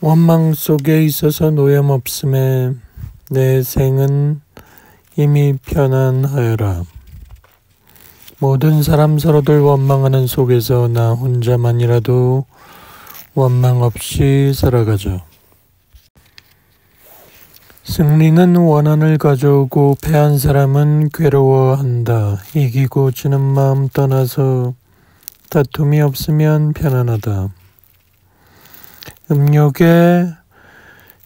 원망 속에 있어서 노염없음에 내 생은 이미 편안하여라. 모든 사람 서로들 원망하는 속에서 나 혼자만이라도 원망 없이 살아가자. 승리는 원한을 가져오고 패한 사람은 괴로워한다. 이기고 지는 마음 떠나서 다툼이 없으면 편안하다. 음욕에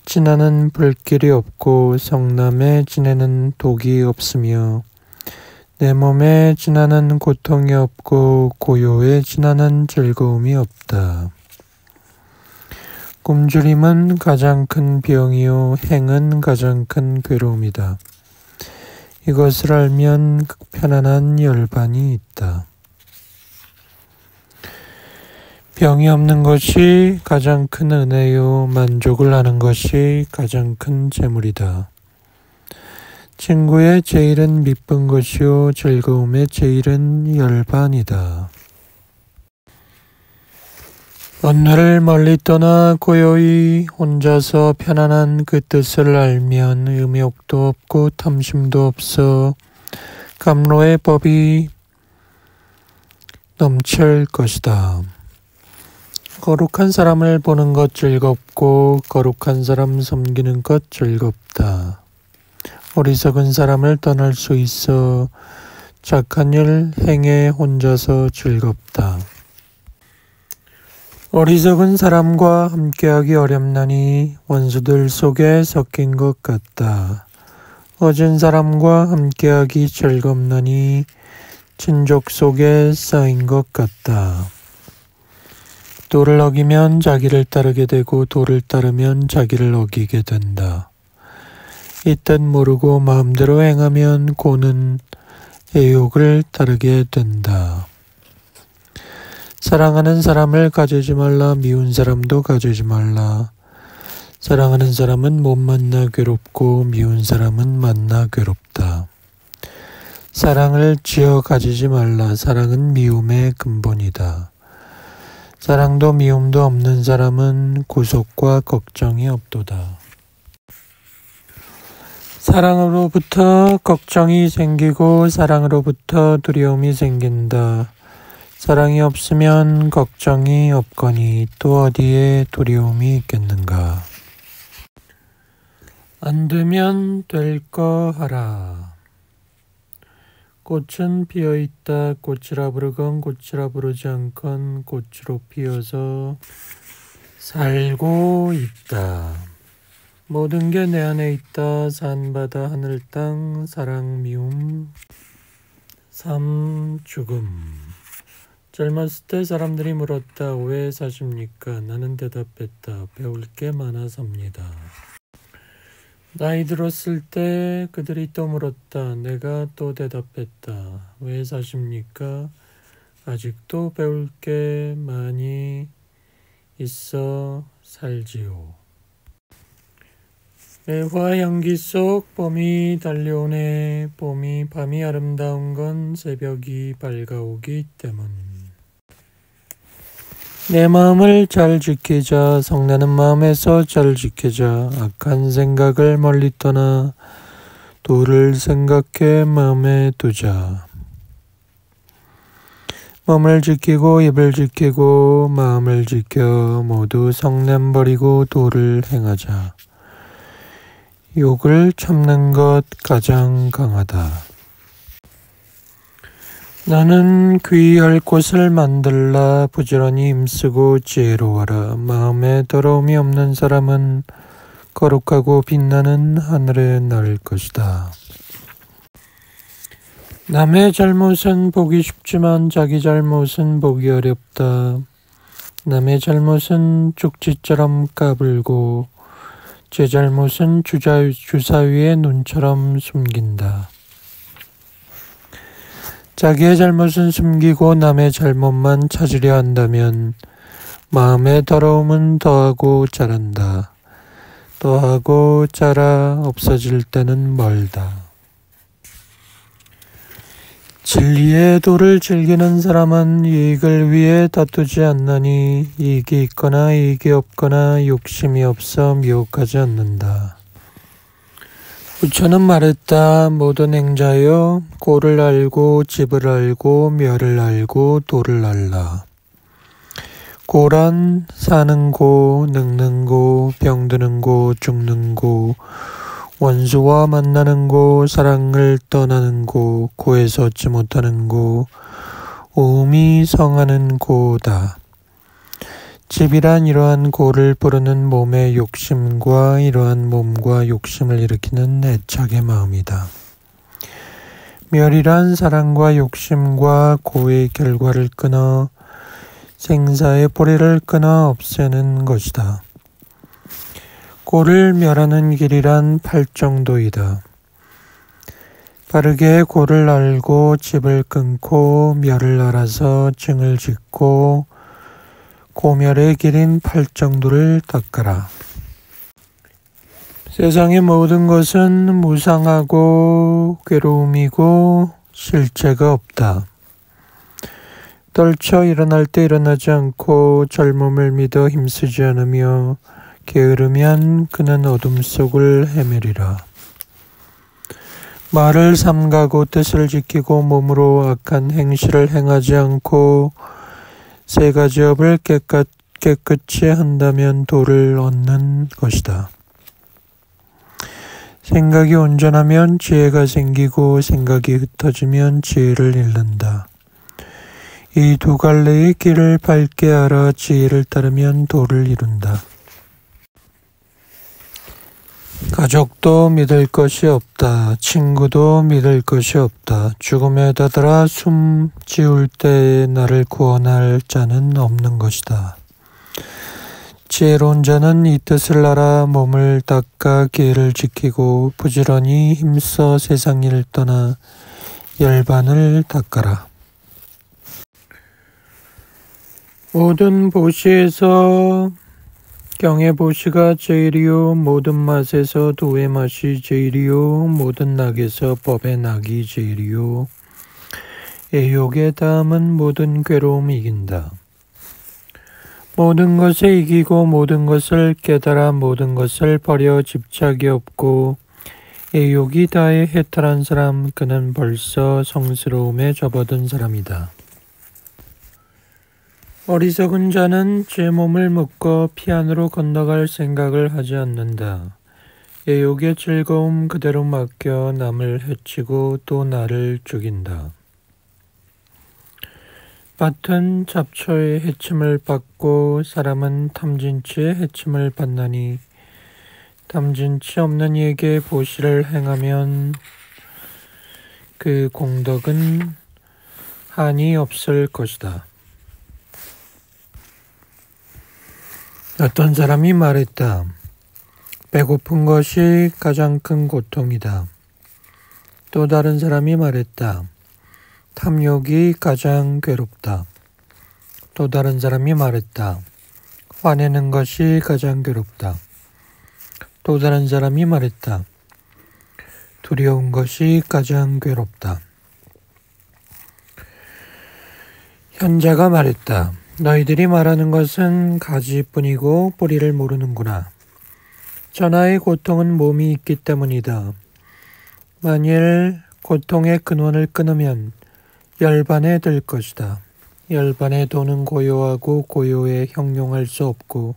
지나는 불길이 없고 성남에 지내는 독이 없으며 내 몸에 지나는 고통이 없고 고요에 지나는 즐거움이 없다. 굶주림은 가장 큰 병이요 행은 가장 큰 괴로움이다. 이것을 알면 편안한 열반이 있다. 병이 없는 것이 가장 큰 은혜요 만족을 하는 것이 가장 큰 재물이다. 친구의 제일은 미쁜 것이요 즐거움의 제일은 열반이다. 언어를 멀리 떠나 고요히 혼자서 편안한 그 뜻을 알면 음욕도 없고 탐심도 없어 감로의 법이 넘칠 것이다. 거룩한 사람을 보는 것 즐겁고 거룩한 사람 섬기는 것 즐겁다. 어리석은 사람을 떠날 수 있어 착한 일 행해 혼자서 즐겁다. 어리석은 사람과 함께하기 어렵나니 원수들 속에 섞인 것 같다. 어진 사람과 함께하기 즐겁나니 친족 속에 쌓인 것 같다. 도를 어기면 자기를 따르게 되고 도를 따르면 자기를 어기게 된다. 이 뜻 모르고 마음대로 행하면 고는 애욕을 따르게 된다. 사랑하는 사람을 가지지 말라. 미운 사람도 가지지 말라. 사랑하는 사람은 못 만나 괴롭고 미운 사람은 만나 괴롭다. 사랑을 지어 가지지 말라. 사랑은 미움의 근본이다. 사랑도 미움도 없는 사람은 구속과 걱정이 없도다. 사랑으로부터 걱정이 생기고 사랑으로부터 두려움이 생긴다. 사랑이 없으면 걱정이 없거니 또 어디에 두려움이 있겠는가. 안 되면 될 거 하라. 꽃은 피어있다. 꽃이라 부르건 꽃이라 부르지 않건 꽃으로 피어서 살고 있다. 모든 게 내 안에 있다. 산, 바다, 하늘, 땅, 사랑, 미움, 삶, 죽음. 젊었을 때 사람들이 물었다. 왜 사십니까? 나는 대답했다. 배울 게 많아서입니다. 나이 들었을 때 그들이 또 물었다. 내가 또 대답했다. 왜 사십니까? 아직도 배울 게 많이 있어 살지요. 매화 향기 속 봄이 달려오네. 밤이 아름다운 건 새벽이 밝아오기 때문. 내 마음을 잘 지키자. 성내는 마음에서 잘 지키자. 악한 생각을 멀리 떠나 도를 생각해 마음에 두자. 몸을 지키고 입을 지키고 마음을 지켜 모두 성냄 버리고 도를 행하자. 욕을 참는 것 가장 강하다. 나는 귀할 곳을 만들라. 부지런히 힘쓰고 지혜로워라. 마음에 더러움이 없는 사람은 거룩하고 빛나는 하늘에 날 것이다. 남의 잘못은 보기 쉽지만 자기 잘못은 보기 어렵다. 남의 잘못은 쪽지처럼 까불고 제 잘못은 주사위의 눈처럼 숨긴다. 자기의 잘못은 숨기고 남의 잘못만 찾으려 한다면 마음의 더러움은 더하고 자란다. 더하고 자라 없어질 때는 멀다. 진리의 도를 즐기는 사람은 이익을 위해 다투지 않나니 이익이 있거나 이익이 없거나 욕심이 없어 미혹하지 않는다. 부처는 말했다. 모든 행자여, 고를 알고 집을 알고 멸을 알고 도를 알라. 고란 사는 고, 늙는 고, 병드는 고, 죽는 고, 원수와 만나는 고, 사랑을 떠나는 고, 고에서 얻지 못하는 고, 오음이 성하는 고다. 집이란 이러한 고를 부르는 몸의 욕심과 이러한 몸과 욕심을 일으키는 애착의 마음이다. 멸이란 사랑과 욕심과 고의 결과를 끊어 생사의 뿌리를 끊어 없애는 것이다. 고를 멸하는 길이란 팔정도이다. 바르게 고를 알고 집을 끊고 멸을 알아서 증을 짓고 고멸의 길인 팔정도를 닦아라. 세상의 모든 것은 무상하고 괴로움이고 실체가 없다. 떨쳐 일어날 때 일어나지 않고 젊음을 믿어 힘쓰지 않으며 게으르면 그는 어둠 속을 헤매리라. 말을 삼가고 뜻을 지키고 몸으로 악한 행실을 행하지 않고 세 가지 업을 깨끗이 한다면 도를 얻는 것이다. 생각이 온전하면 지혜가 생기고 생각이 흩어지면 지혜를 잃는다. 이 두 갈래의 길을 밝게 알아 지혜를 따르면 도를 이룬다. 가족도 믿을 것이 없다. 친구도 믿을 것이 없다. 죽음에 다다라 숨 지울 때에 나를 구원할 자는 없는 것이다. 지혜로운 자는 이 뜻을 알아 몸을 닦아 기회를 지키고 부지런히 힘써 세상 일을 떠나 열반을 닦아라. 모든 보시에서 경의 보시가 제일이요 모든 맛에서 도의 맛이 제일이요 모든 낙에서 법의 낙이 제일이요 애욕의 다음은 모든 괴로움이 이긴다. 모든 것에 이기고 모든 것을 깨달아 모든 것을 버려 집착이 없고 애욕이 다해 해탈한 사람 그는 벌써 성스러움에 접어든 사람이다. 어리석은 자는 제 몸을 묶어 피 안으로 건너갈 생각을 하지 않는다. 애욕의 즐거움 그대로 맡겨 남을 해치고 또 나를 죽인다. 밭은 잡초의 해침을 받고 사람은 탐진치의 해침을 받나니 탐진치 없는 이에게 보시를 행하면 그 공덕은 한이 없을 것이다. 어떤 사람이 말했다. 배고픈 것이 가장 큰 고통이다. 또 다른 사람이 말했다. 탐욕이 가장 괴롭다. 또 다른 사람이 말했다. 화내는 것이 가장 괴롭다. 또 다른 사람이 말했다. 두려운 것이 가장 괴롭다. 현자가 말했다. 너희들이 말하는 것은 가지뿐이고 뿌리를 모르는구나. 전하의 고통은 몸이 있기 때문이다. 만일 고통의 근원을 끊으면 열반에 들 것이다. 열반의 도는 고요하고 고요에 형용할 수 없고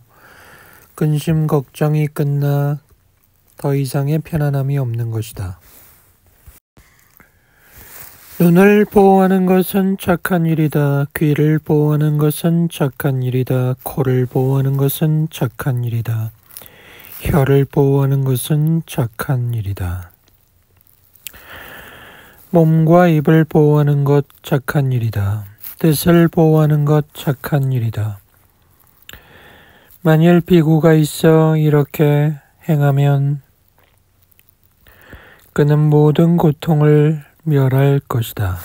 근심 걱정이 끝나 더 이상의 편안함이 없는 것이다. 눈을 보호하는 것은 착한 일이다. 귀를 보호하는 것은 착한 일이다. 코를 보호하는 것은 착한 일이다. 혀를 보호하는 것은 착한 일이다. 몸과 입을 보호하는 것 착한 일이다. 뜻을 보호하는 것 착한 일이다. 만일 비구가 있어 이렇게 행하면 그는 모든 고통을 멸할 것이다.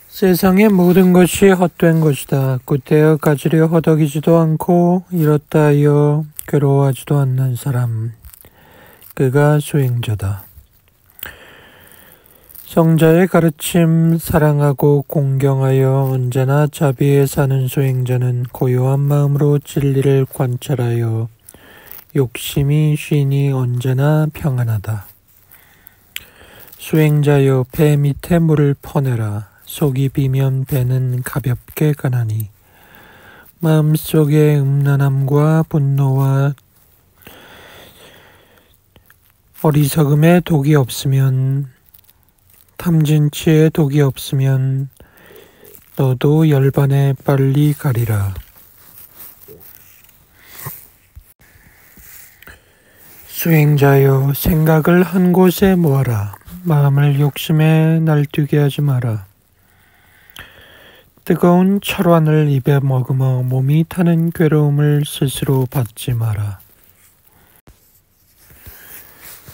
세상의 모든 것이 헛된 것이다. 구태여 가지려 허덕이지도 않고 이렇다 하여 괴로워하지도 않는 사람, 그가 수행자다. 성자의 가르침 사랑하고 공경하여 언제나 자비에 사는 수행자는 고요한 마음으로 진리를 관찰하여 욕심이 쉬니 언제나 평안하다. 수행자여 배 밑에 물을 퍼내라. 속이 비면 배는 가볍게 가나니 마음속에 음란함과 분노와 어리석음에 독이 없으면 탐진치에 독이 없으면 너도 열반에 빨리 가리라. 수행자여 생각을 한 곳에 모아라. 마음을 욕심에 날뛰게 하지 마라. 뜨거운 철환을 입에 머금어 몸이 타는 괴로움을 스스로 받지 마라.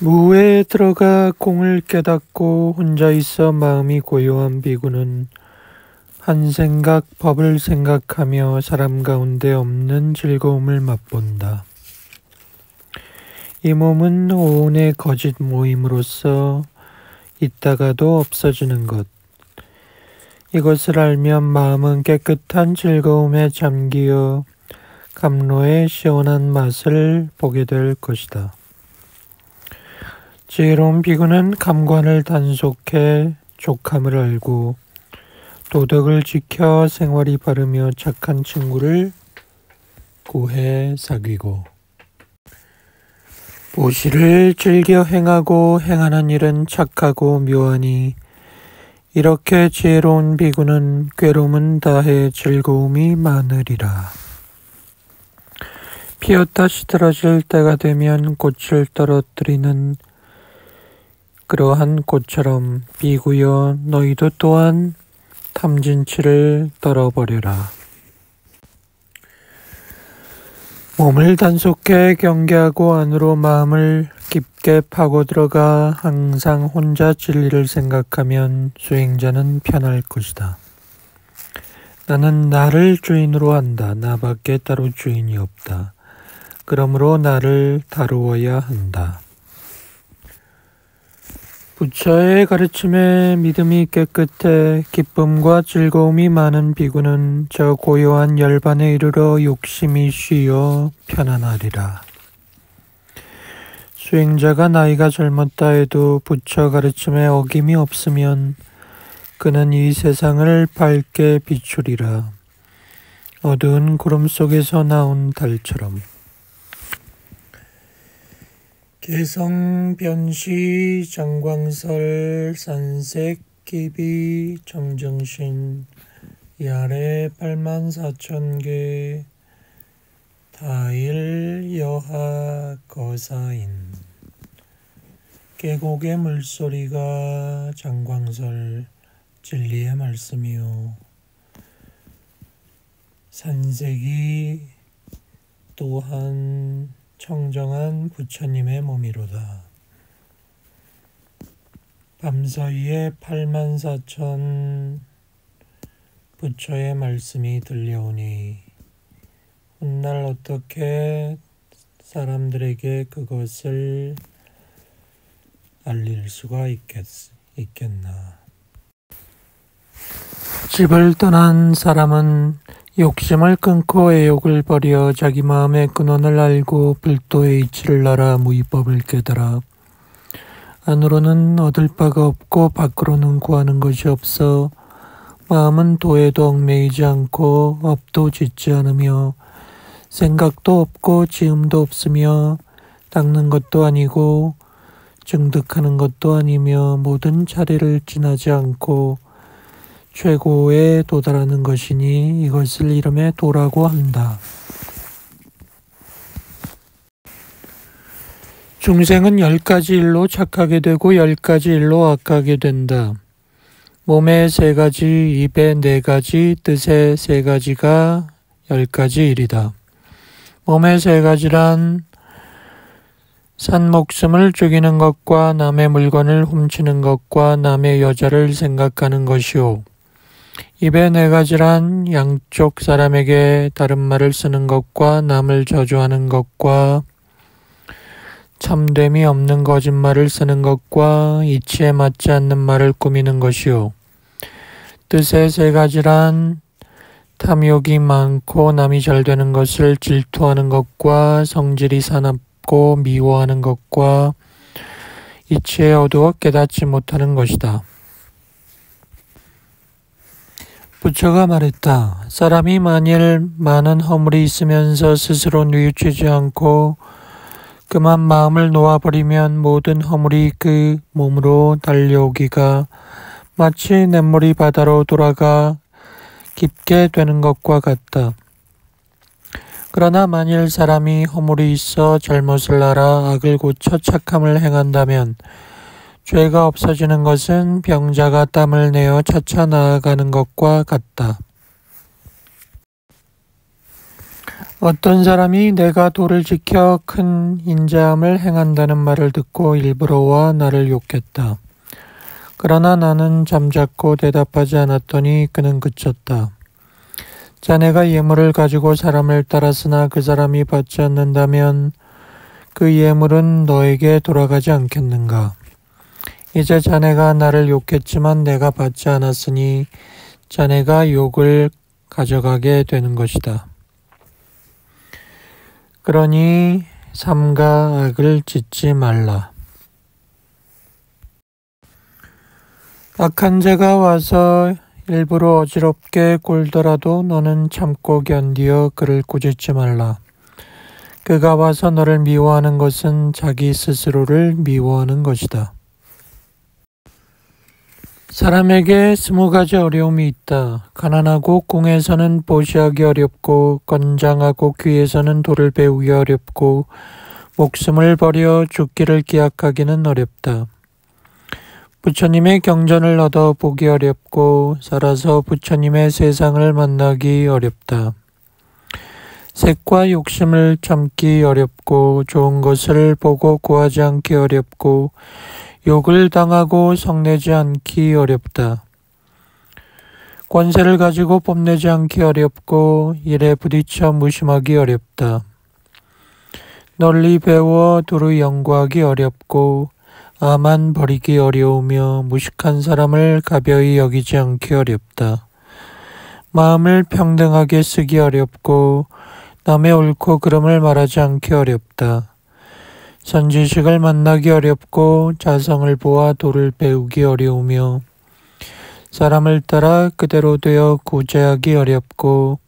무에 들어가 공을 깨닫고 혼자 있어 마음이 고요한 비구는 한 생각 법을 생각하며 사람 가운데 없는 즐거움을 맛본다. 이 몸은 오온의 거짓 모임으로써 있다가도 없어지는 것. 이것을 알면 마음은 깨끗한 즐거움에 잠기어 감로의 시원한 맛을 보게 될 것이다. 지혜로운 비구는 감관을 단속해 족함을 알고 도덕을 지켜 생활이 바르며 착한 친구를 구해 사귀고 보시를 즐겨 행하고 행하는 일은 착하고 묘하니 이렇게 지혜로운 비구는 괴로움은 다해 즐거움이 많으리라. 피었다 시들어질 때가 되면 꽃을 떨어뜨리는 그러한 꽃처럼 비구여 너희도 또한 탐진치를 떨어버려라. 몸을 단속해 경계하고 안으로 마음을 깊게 파고 들어가 항상 혼자 진리를 생각하면 수행자는 편할 것이다. 나는 나를 주인으로 한다. 나밖에 따로 주인이 없다. 그러므로 나를 다루어야 한다. 부처의 가르침에 믿음이 깨끗해 기쁨과 즐거움이 많은 비구는 저 고요한 열반에 이르러 욕심이 쉬어 편안하리라. 수행자가 나이가 젊었다 해도 부처 가르침에 어김이 없으면 그는 이 세상을 밝게 비추리라. 어두운 구름 속에서 나온 달처럼. 개성변시 정광설 산색기비 정정신 야래 84,000개 다일 여하 거사인 계곡의 물소리가 장광설 진리의 말씀이요 산색이 또한 청정한 부처님의 몸이로다. 밤사이에 84,000 부처의 말씀이 들려오니 훗날 어떻게 사람들에게 그것을 알릴 수가 있겠나. 집을 떠난 사람은 욕심을 끊고 애욕을 버려 자기 마음의 근원을 알고 불도의 이치를 알아 무위법을 깨달아 안으로는 얻을 바가 없고 밖으로는 구하는 것이 없어 마음은 도에도 얽매이지 않고 업도 짓지 않으며 생각도 없고 지음도 없으며 닦는 것도 아니고 증득하는 것도 아니며 모든 자리를 지나지 않고 최고에 도달하는 것이니 이것을 이름에 도라고 한다. 중생은 10가지 일로 착하게 되고 10가지 일로 악하게 된다. 몸에 3가지, 입에 4가지, 뜻에 3가지가 10가지 일이다. 몸에 3가지란 산 목숨을 죽이는 것과 남의 물건을 훔치는 것과 남의 여자를 생각하는 것이요. 입에 4가지란 양쪽 사람에게 다른 말을 쓰는 것과 남을 저주하는 것과 참됨이 없는 거짓말을 쓰는 것과 이치에 맞지 않는 말을 꾸미는 것이요. 뜻의 세 가지란 탐욕이 많고 남이 잘 되는 것을 질투하는 것과 성질이 사납고 미워하는 것과 이치에 어두워 깨닫지 못하는 것이다. 부처가 말했다. 사람이 만일 많은 허물이 있으면서 스스로 뉘우치지 않고 그만 마음을 놓아버리면 모든 허물이 그 몸으로 달려오기가 마치 냇물이 바다로 돌아가 깊게 되는 것과 같다. 그러나 만일 사람이 허물이 있어 잘못을 알아 악을 고쳐 착함을 행한다면 죄가 없어지는 것은 병자가 땀을 내어 차차 나아가는 것과 같다. 어떤 사람이 내가 도를 지켜 큰 인자함을 행한다는 말을 듣고 일부러 와 나를 욕했다. 그러나 나는 잠잠고 대답하지 않았더니 그는 그쳤다. 자네가 예물을 가지고 사람을 따랐으나 그 사람이 받지 않는다면 그 예물은 너에게 돌아가지 않겠는가? 이제 자네가 나를 욕했지만 내가 받지 않았으니 자네가 욕을 가져가게 되는 것이다. 그러니 삼가 악을 짓지 말라. 악한 자가 와서 일부러 어지럽게 굴더라도 너는 참고 견디어 그를 꾸짖지 말라. 그가 와서 너를 미워하는 것은 자기 스스로를 미워하는 것이다. 사람에게 20가지 어려움이 있다. 가난하고 궁에서는 보시하기 어렵고 건장하고 귀에서는 도를 배우기 어렵고 목숨을 버려 죽기를 기약하기는 어렵다. 부처님의 경전을 얻어 보기 어렵고 살아서 부처님의 세상을 만나기 어렵다. 색과 욕심을 참기 어렵고 좋은 것을 보고 구하지 않기 어렵고 욕을 당하고 성내지 않기 어렵다. 권세를 가지고 뽐내지 않기 어렵고 일에 부딪혀 무심하기 어렵다. 널리 배워 두루 연구하기 어렵고 아만 버리기 어려우며 무식한 사람을 가벼이 여기지 않기 어렵다. 마음을 평등하게 쓰기 어렵고 남의 옳고 그름을 말하지 않기 어렵다. 선지식을 만나기 어렵고 자성을 보아 도를 배우기 어려우며 사람을 따라 그대로 되어 구제하기 어렵고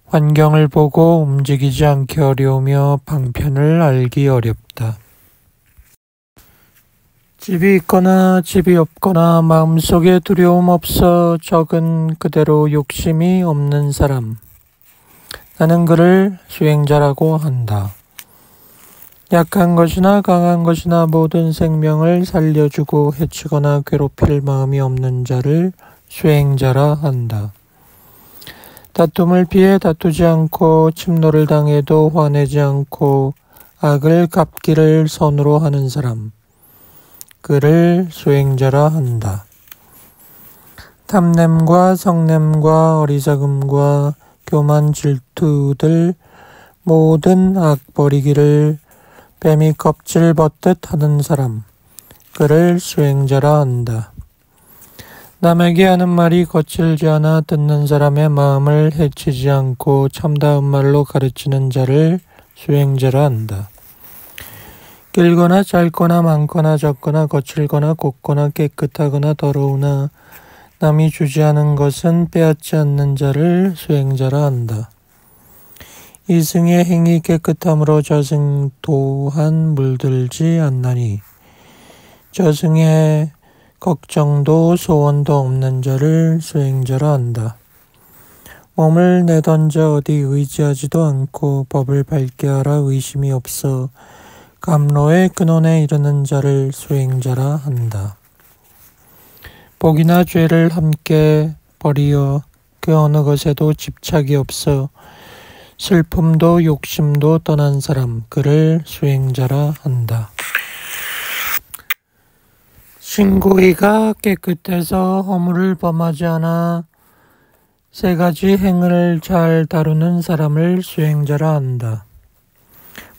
환경을 보고 움직이지 않기 어려우며 방편을 알기 어렵다. 집이 있거나 집이 없거나 마음속에 두려움 없어 적은 그대로 욕심이 없는 사람. 나는 그를 수행자라고 한다. 약한 것이나 강한 것이나 모든 생명을 살려주고 해치거나 괴롭힐 마음이 없는 자를 수행자라 한다. 다툼을 피해 다투지 않고 침노를 당해도 화내지 않고 악을 갚기를 선으로 하는 사람. 그를 수행자라 한다. 탐냄과 성냄과 어리석음과 교만 질투들 모든 악 버리기를 뱀이 껍질 벗듯 하는 사람, 그를 수행자라 한다. 남에게 하는 말이 거칠지 않아 듣는 사람의 마음을 해치지 않고 참다운 말로 가르치는 자를 수행자라 한다. 길거나 짧거나 많거나 적거나 거칠거나 곱거나 깨끗하거나 더러우나 남이 주지 않은 것은 빼앗지 않는 자를 수행자라 한다. 이승의 행이 깨끗함으로 저승 또한 물들지 않나니 저승의 걱정도 소원도 없는 자를 수행자라 한다. 몸을 내던져 어디 의지하지도 않고 법을 밝게 하라 의심이 없어 감로의 근원에 이르는 자를 수행자라 한다. 복이나 죄를 함께 버리어 그 어느 것에도 집착이 없어 슬픔도 욕심도 떠난 사람, 그를 수행자라 한다. 신구이가 깨끗해서 허물을 범하지 않아 세 가지 행을 잘 다루는 사람을 수행자라 한다.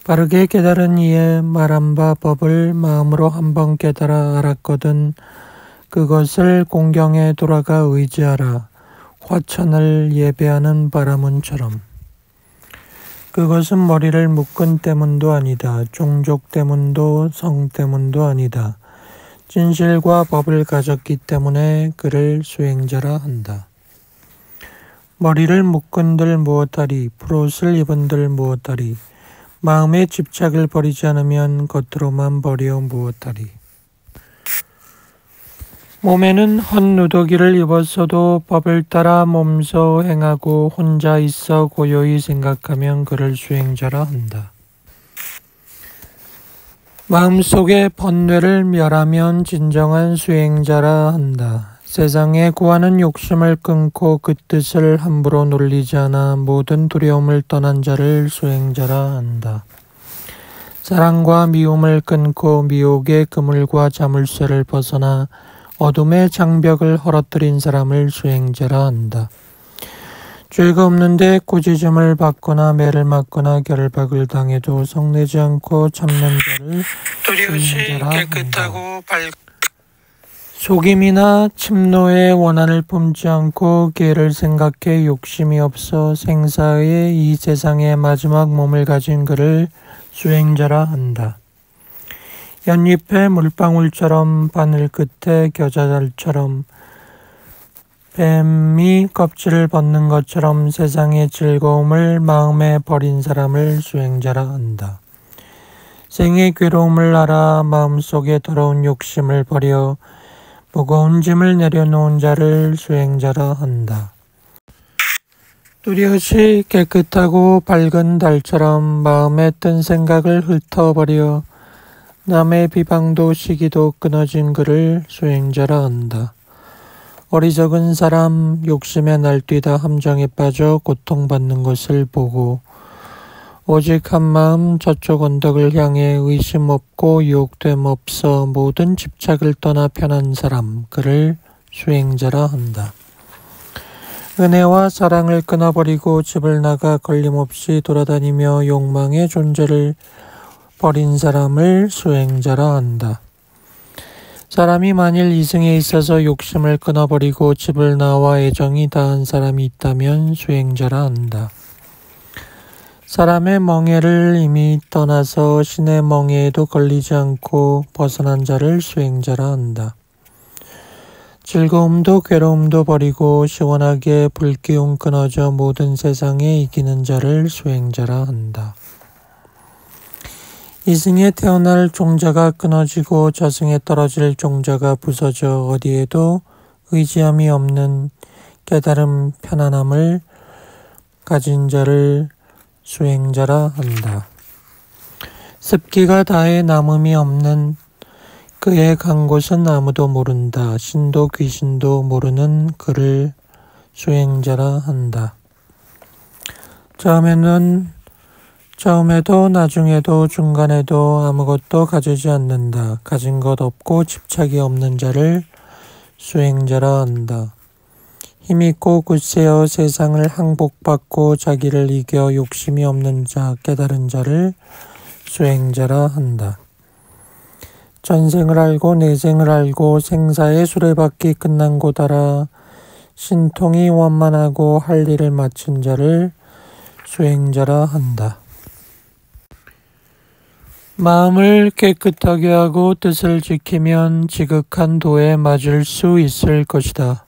바르게 깨달은 이에 말한 바 법을 마음으로 한번 깨달아 알았거든 그것을 공경에 돌아가 의지하라. 화천을 예배하는 바라문처럼. 그것은 머리를 묶은 때문도 아니다. 종족 때문도 성 때문도 아니다. 진실과 법을 가졌기 때문에 그를 수행자라 한다. 머리를 묶은들 무엇하리, 풀옷을 입은들 무엇하리, 마음의 집착을 버리지 않으면 겉으로만 버려 무엇하리. 몸에는 헛누더기를 입었어도 법을 따라 몸소 행하고 혼자 있어 고요히 생각하면 그를 수행자라 한다. 마음속에 번뇌를 멸하면 진정한 수행자라 한다. 세상에 구하는 욕심을 끊고 그 뜻을 함부로 놀리지 않아 모든 두려움을 떠난 자를 수행자라 한다. 사랑과 미움을 끊고 미혹의 그물과 자물쇠를 벗어나 어둠의 장벽을 헐어뜨린 사람을 수행자라 한다. 죄가 없는데 꾸짖음을 받거나 매를 맞거나 결박을 당해도 성내지 않고 참는 자를 수행자라 한다. 속임이나 침노의 원한을 품지 않고 기회를 생각해 욕심이 없어 생사의 이 세상의 마지막 몸을 가진 그를 수행자라 한다. 연잎의 물방울처럼 바늘 끝에 겨자달처럼 뱀이 껍질을 벗는 것처럼 세상의 즐거움을 마음에 버린 사람을 수행자라 한다. 생의 괴로움을 알아 마음속에 더러운 욕심을 버려 무거운 짐을 내려놓은 자를 수행자라 한다. 뚜렷이 깨끗하고 밝은 달처럼 마음에 뜬 생각을 훑어버려 남의 비방도 시기도 끊어진 그를 수행자라 한다. 어리석은 사람 욕심에 날뛰다 함정에 빠져 고통받는 것을 보고 오직 한 마음 저쪽 언덕을 향해 의심 없고 유혹됨 없어 모든 집착을 떠나 편한 사람 그를 수행자라 한다. 은혜와 사랑을 끊어버리고 집을 나가 걸림없이 돌아다니며 욕망의 존재를 버린 사람을 수행자라 한다. 사람이 만일 이승에 있어서 욕심을 끊어버리고 집을 나와 애정이 다한 사람이 있다면 수행자라 한다. 사람의 멍에를 이미 떠나서 신의 멍에에도 걸리지 않고 벗어난 자를 수행자라 한다. 즐거움도 괴로움도 버리고 시원하게 불기운 끊어져 모든 세상에 이기는 자를 수행자라 한다. 이승에 태어날 종자가 끊어지고 저승에 떨어질 종자가 부서져 어디에도 의지함이 없는 깨달음 편안함을 가진 자를 수행자라 한다. 습기가 다해 남음이 없는 그의 간 곳은 아무도 모른다. 신도 귀신도 모르는 그를 수행자라 한다. 처음에도 나중에도 중간에도 아무것도 가지지 않는다. 가진 것 없고 집착이 없는 자를 수행자라 한다. 힘있고 굳세어 세상을 항복받고 자기를 이겨 욕심이 없는 자 깨달은 자를 수행자라 한다. 전생을 알고 내생을 알고 생사의 수레바퀴 끝난 곳 알아 신통이 원만하고 할 일을 마친 자를 수행자라 한다. 마음을 깨끗하게 하고 뜻을 지키면 지극한 도에 맞을 수 있을 것이다.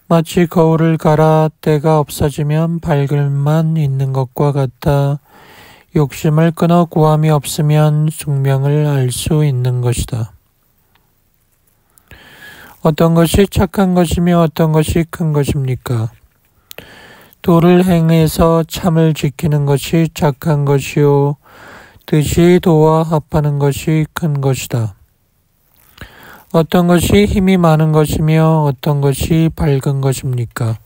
마치 거울을 갈아 때가 없어지면 밝을만 있는 것과 같다. 욕심을 끊어 구함이 없으면 숙명을 알 수 있는 것이다. 어떤 것이 착한 것이며 어떤 것이 큰 것입니까? 도를 행해서 참을 지키는 것이 착한 것이요 뜻이 도와 합하는 것이 큰 것이다. 어떤 것이 힘이 많은 것이며 어떤 것이 밝은 것입니까?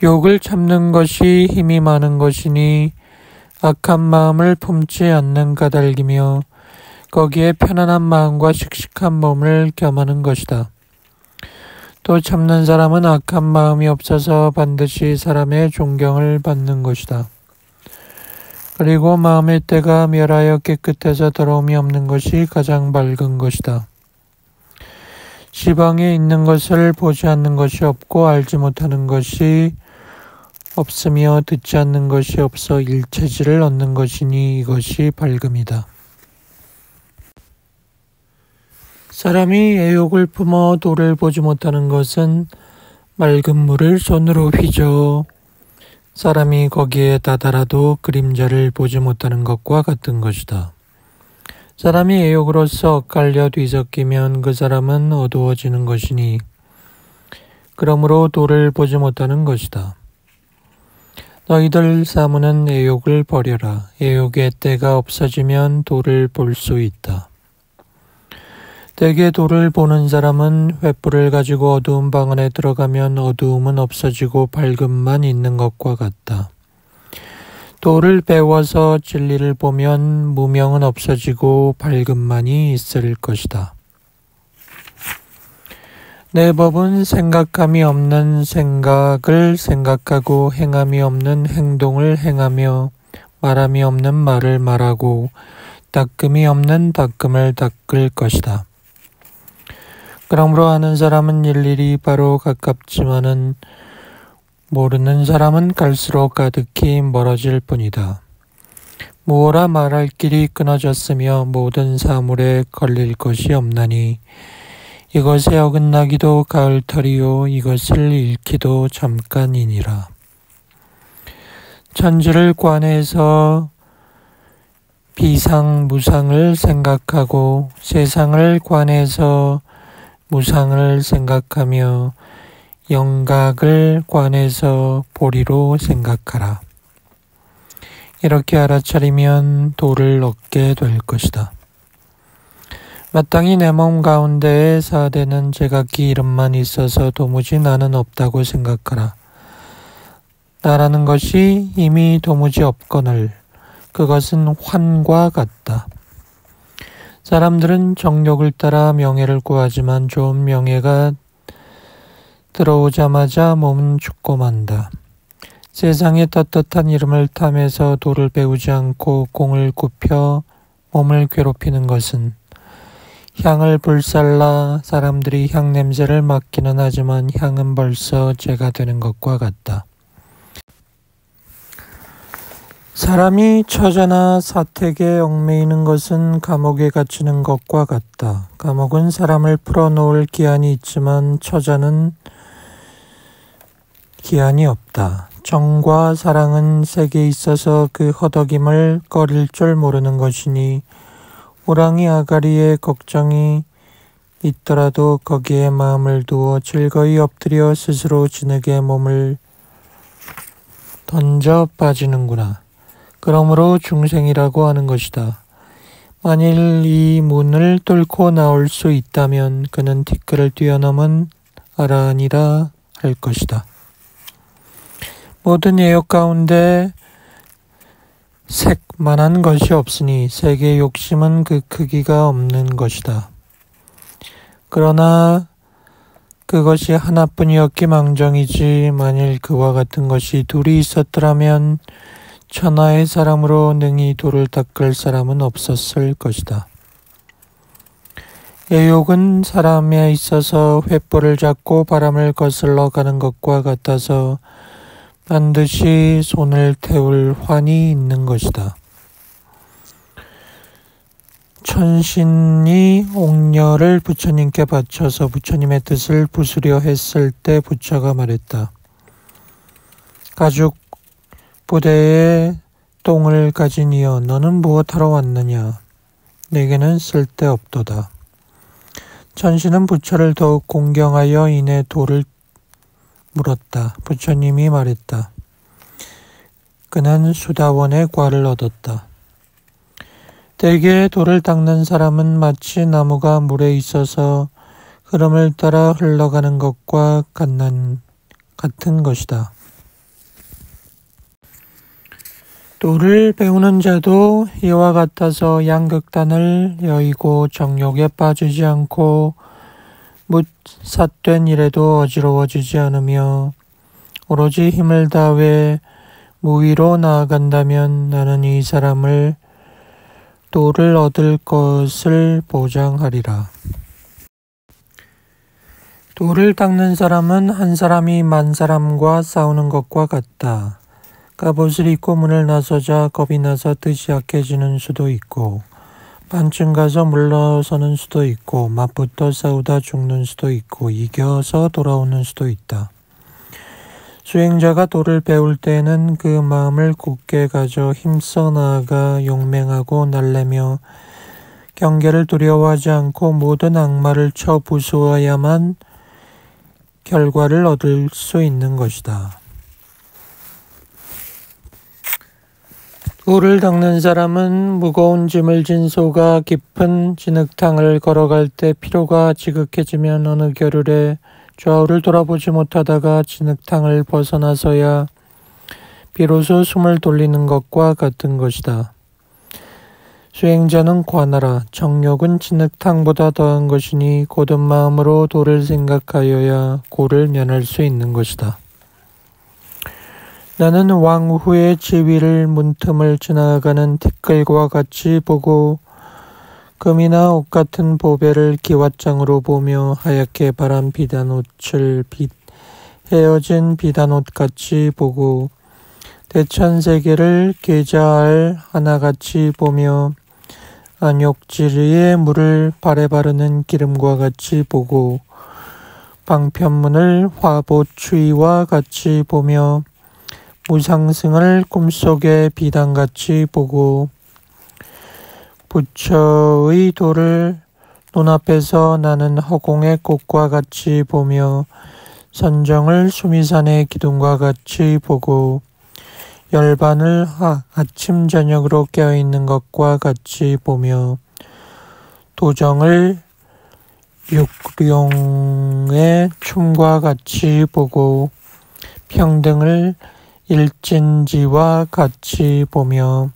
욕을 참는 것이 힘이 많은 것이니 악한 마음을 품지 않는 까닭이며 거기에 편안한 마음과 씩씩한 몸을 겸하는 것이다. 또 참는 사람은 악한 마음이 없어서 반드시 사람의 존경을 받는 것이다. 그리고 마음의 때가 멸하여 깨끗해서 더러움이 없는 것이 가장 밝은 것이다. 지방에 있는 것을 보지 않는 것이 없고 알지 못하는 것이 없으며 듣지 않는 것이 없어 일체지를 얻는 것이니 이것이 밝음이다. 사람이 애욕을 품어 도를 보지 못하는 것은 맑은 물을 손으로 휘저 사람이 거기에 다다라도 그림자를 보지 못하는 것과 같은 것이다. 사람이 애욕으로서 엇갈려 뒤섞이면 그 사람은 어두워지는 것이니 그러므로 도를 보지 못하는 것이다. 너희들 사무는 애욕을 버려라. 애욕의 때가 없어지면 도를 볼 수 있다. 대개 도를 보는 사람은 횃불을 가지고 어두운 방 안에 들어가면 어두움은 없어지고 밝음만 있는 것과 같다. 도를 배워서 진리를 보면 무명은 없어지고 밝음만이 있을 것이다. 내 법은 생각함이 없는 생각을 생각하고 행함이 없는 행동을 행하며 말함이 없는 말을 말하고 닦음이 없는 닦음을 닦을 것이다. 그러므로 아는 사람은 일일이 바로 가깝지만은 모르는 사람은 갈수록 가득히 멀어질 뿐이다. 무어라 말할 길이 끊어졌으며 모든 사물에 걸릴 것이 없나니 이것에 어긋나기도 가을털이요 이것을 잃기도 잠깐이니라. 천지를 관해서 비상무상을 생각하고 세상을 관해서 무상을 생각하며 영각을 관해서 보리로 생각하라. 이렇게 알아차리면 도를 얻게 될 것이다. 마땅히 내 몸 가운데에 사대는 제각기 이름만 있어서 도무지 나는 없다고 생각하라. 나라는 것이 이미 도무지 없거늘 그것은 환과 같다. 사람들은 정욕을 따라 명예를 구하지만 좋은 명예가 들어오자마자 몸은 죽고 만다. 세상의 떳떳한 이름을 탐해서 도를 배우지 않고 공을 굽혀 몸을 괴롭히는 것은 향을 불살라 사람들이 향 냄새를 맡기는 하지만 향은 벌써 죄가 되는 것과 같다. 사람이 처자나 사택에 얽매이는 것은 감옥에 갇히는 것과 같다. 감옥은 사람을 풀어놓을 기한이 있지만 처자는 기한이 없다. 정과 사랑은 색에 있어서 그 허덕임을 꺼릴 줄 모르는 것이니 호랑이 아가리에 걱정이 있더라도 거기에 마음을 두어 즐거이 엎드려 스스로 진흙에 몸을 던져 빠지는구나. 그러므로 중생이라고 하는 것이다. 만일 이 문을 뚫고 나올 수 있다면 그는 티끌을 뛰어넘은 아라하니라 할 것이다. 모든 애욕 가운데 색만한 것이 없으니 색의 욕심은 그 크기가 없는 것이다. 그러나 그것이 하나뿐이었기 망정이지 만일 그와 같은 것이 둘이 있었더라면 천하의 사람으로 능히 도를 닦을 사람은 없었을 것이다. 애욕은 사람에 있어서 횃불을 잡고 바람을 거슬러 가는 것과 같아서 반드시 손을 태울 환이 있는 것이다. 천신이 옥녀를 부처님께 바쳐서 부처님의 뜻을 부수려 했을 때 부처가 말했다. 가죽 부대에 똥을 가진 이여 너는 무엇하러 왔느냐. 내게는 쓸데없도다. 천신은 부처를 더욱 공경하여 이내 도를 물었다. 부처님이 말했다. 그는 수다원의 과를 얻었다. 대개 돌을 닦는 사람은 마치 나무가 물에 있어서 흐름을 따라 흘러가는 것과 같은 것이다. 도를 배우는 자도 이와 같아서 양극단을 여의고 정욕에 빠지지 않고 삿된 일에도 어지러워지지 않으며 오로지 힘을 다해 무위로 나아간다면 나는 이 사람을 도를 얻을 것을 보장하리라. 돌을 닦는 사람은 한 사람이 만 사람과 싸우는 것과 같다. 갑옷을 입고 문을 나서자 겁이 나서 뜻이 약해지는 수도 있고 반쯤 가서 물러서는 수도 있고 맞붙어 싸우다 죽는 수도 있고 이겨서 돌아오는 수도 있다. 수행자가 도를 배울 때에는 그 마음을 굳게 가져 힘써 나아가 용맹하고 날래며 경계를 두려워하지 않고 모든 악마를 쳐 부수어야만 결과를 얻을 수 있는 것이다. 돌을 닦는 사람은 무거운 짐을 진 소가 깊은 진흙탕을 걸어갈 때 피로가 지극해지면 어느 겨를에 좌우를 돌아보지 못하다가 진흙탕을 벗어나서야 비로소 숨을 돌리는 것과 같은 것이다. 수행자는 관하라. 정욕은 진흙탕보다 더한 것이니 곧은 마음으로 도를 생각하여야 고를 면할 수 있는 것이다. 나는 왕후의 지위를 문틈을 지나가는 티끌과 같이 보고 금이나 옷 같은 보배를 기왓장으로 보며 하얗게 바란 비단옷을 헤어진 비단옷 같이 보고 대천세계를 계자알 하나같이 보며 안욕지리에 물을 발에 바르는 기름과 같이 보고 방편문을 화보추위와 같이 보며 무상승을 꿈속의 비단같이 보고 부처의 도를 눈앞에서 나는 허공의 꽃과 같이 보며 선정을 수미산의 기둥과 같이 보고 열반을 아침 저녁으로 깨어있는 것과 같이 보며 도정을 육룡의 춤과 같이 보고 평등을 일진지와 같이 보며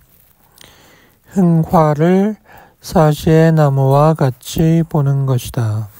흥화를 사시의 나무와 같이 보는 것이다.